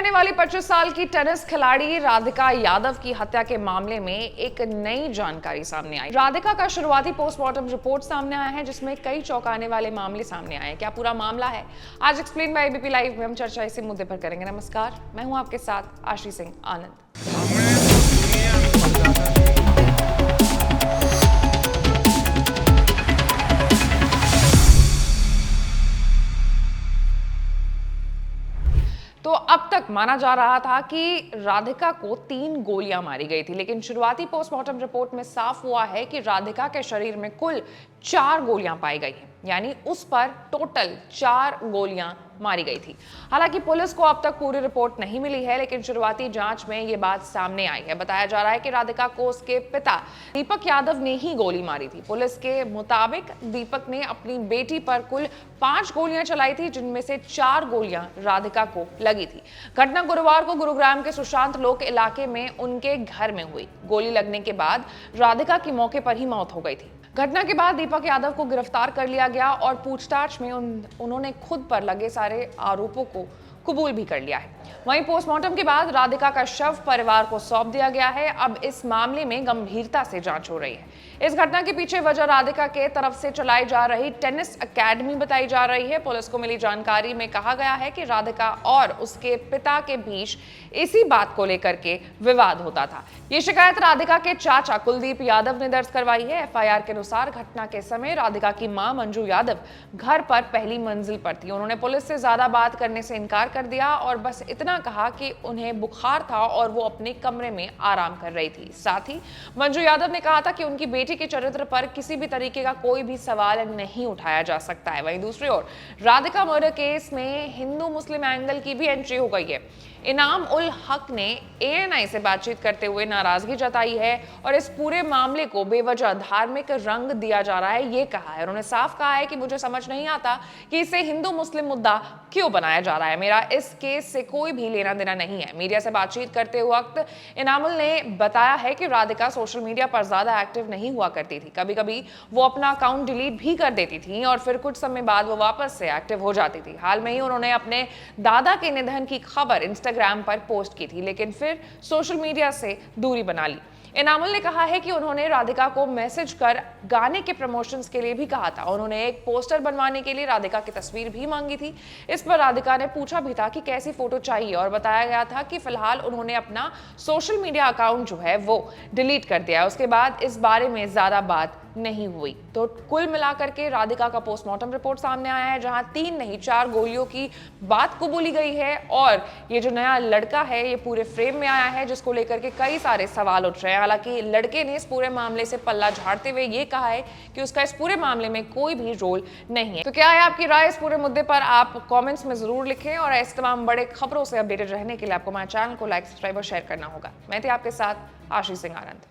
रहने वाली 25 साल की टेनिस खिलाड़ी राधिका यादव की हत्या के मामले में एक नई जानकारी सामने आई। राधिका का शुरुआती पोस्टमार्टम रिपोर्ट सामने आया है, जिसमें कई चौंकाने वाले मामले सामने आए हैं। क्या पूरा मामला है? आज एक्सप्लेन बाय एबीपी लाइव में हम चर्चा इसी मुद्दे पर करेंगे। नमस्कार, मैं हूं आपके साथ आशी सिंह आनंद। तो अब तक माना जा रहा था कि राधिका को 3 गोलियां मारी गई थी, लेकिन शुरुआती पोस्टमार्टम रिपोर्ट में साफ हुआ है कि राधिका के शरीर में कुल 4 गोलियां पाई गई हैं, यानी उस पर टोटल 4 गोलियां मारी गई थी। हालांकि पुलिस को अब तक पूरी रिपोर्ट नहीं मिली है, लेकिन शुरुआती जांच में यह बात सामने आई है। बताया जा रहा है कि राधिका को उसके पिता दीपक यादव ने ही गोली मारी थी। पुलिस के मुताबिक दीपक ने अपनी बेटी पर कुल 5 गोलियां चलाई थी, जिनमें से 4 गोलियां राधिका को लगी थी। घटना गुरुवार को गुरुग्राम के सुशांत लोक इलाके में उनके घर में हुई। गोली लगने के बाद राधिका की मौके पर ही मौत हो गई थी। घटना के बाद दीपक यादव को गिरफ्तार कर लिया गया और पूछताछ में उन्होंने खुद पर लगे सारे आरोपों को कबूल भी कर लिया है। वहीं पोस्टमार्टम के बाद राधिका का शव परिवार को सौंप दिया गया है। अब इस मामले में गंभीरता से जांच हो रही है। इस घटना के पीछे वजह राधिका के तरफ से चलाई जा रही टेनिस एकेडमी बताई जा रही है। पुलिस को मिली जानकारी में कहा गया है कि राधिका और उसके पिता के बीच इसी बात को लेकर के विवाद होता था। ये शिकायत राधिका के चाचा कुलदीप यादव ने दर्ज करवाई है। एफआईआर के अनुसार घटना के समय राधिका की मां मंजू यादव घर पर पहली मंजिल पर थी। उन्होंने पुलिस से ज्यादा बात करने से इनकार कर दिया और बस इतना कहा कि उन्हें बुखार था और वो अपने कमरे में आराम कर रही थी। साथ ही मंजू यादव ने कहा था कि उनकी बेटी के चरित्र पर किसी भी तरीके का कोई भी सवाल नहीं उठाया जा सकता है। वहीं दूसरी ओर राधिका मर्डर केस में हिंदू मुस्लिम एंगल की भी एंट्री हो गई है। इनाम उल हक ने एएनआई से बातचीत करते हुए नाराजगी जताई है और इस पूरे मामले को बेवजह धार्मिक रंग दिया जा रहा है, ये कहा है। उन्होंने साफ कहा है कि मुझे समझ नहीं आता कि इसे हिंदू मुस्लिम मुद्दा क्यों बनाया जा रहा है। मेरा इस केस से कोई भी लेना देना नहीं है। मीडिया से बातचीत करते वक्त इनामुल ने बताया है कि राधिका सोशल मीडिया पर ज्यादा एक्टिव नहीं हुआ करती थी। कभी कभी वो अपना अकाउंट डिलीट भी कर देती थी और फिर कुछ समय बाद वो वापस से एक्टिव हो जाती थी। हाल में ही उन्होंने अपने दादा के निधन की खबर इंस्टाग्राम पर पोस्ट की थी, लेकिन फिर सोशल मीडिया से दूरी बना ली। इनामुल ने कहा है कि उन्होंने राधिका को मैसेज कर गाने के प्रमोशंस के लिए भी कहा था। उन्होंने एक पोस्टर बनवाने के लिए राधिका की तस्वीर भी मांगी थी। इस पर राधिका ने पूछा भी था कि कैसी फोटो चाहिए और बताया गया था कि फिलहाल उन्होंने अपना सोशल मीडिया अकाउंट जो है वो डिलीट कर दिया। उसके बाद इस बारे में ज्यादा बात नहीं हुई। तो कुल मिलाकर के राधिका का पोस्टमार्टम रिपोर्ट सामने आया है, जहां 3 नहीं 4 गोलियों की बात कबूली गई है और ये जो नया लड़का है ये पूरे फ्रेम में आया है, जिसको लेकर के कई सारे सवाल उठ रहे हैं। हालांकि लड़के ने इस पूरे मामले से पल्ला झाड़ते हुए ये कहा है कि उसका इस पूरे मामले में कोई भी रोल नहीं है। तो क्या है आपकी राय इस पूरे मुद्दे पर? आप कमेंट्स में जरूर लिखें और ऐसे तमाम बड़े खबरों से अपडेटेड रहने के लिए आपको हमारे चैनल को लाइक, सब्सक्राइब और शेयर करना होगा। मैं थी आपके साथ आशी सिंह आनंद।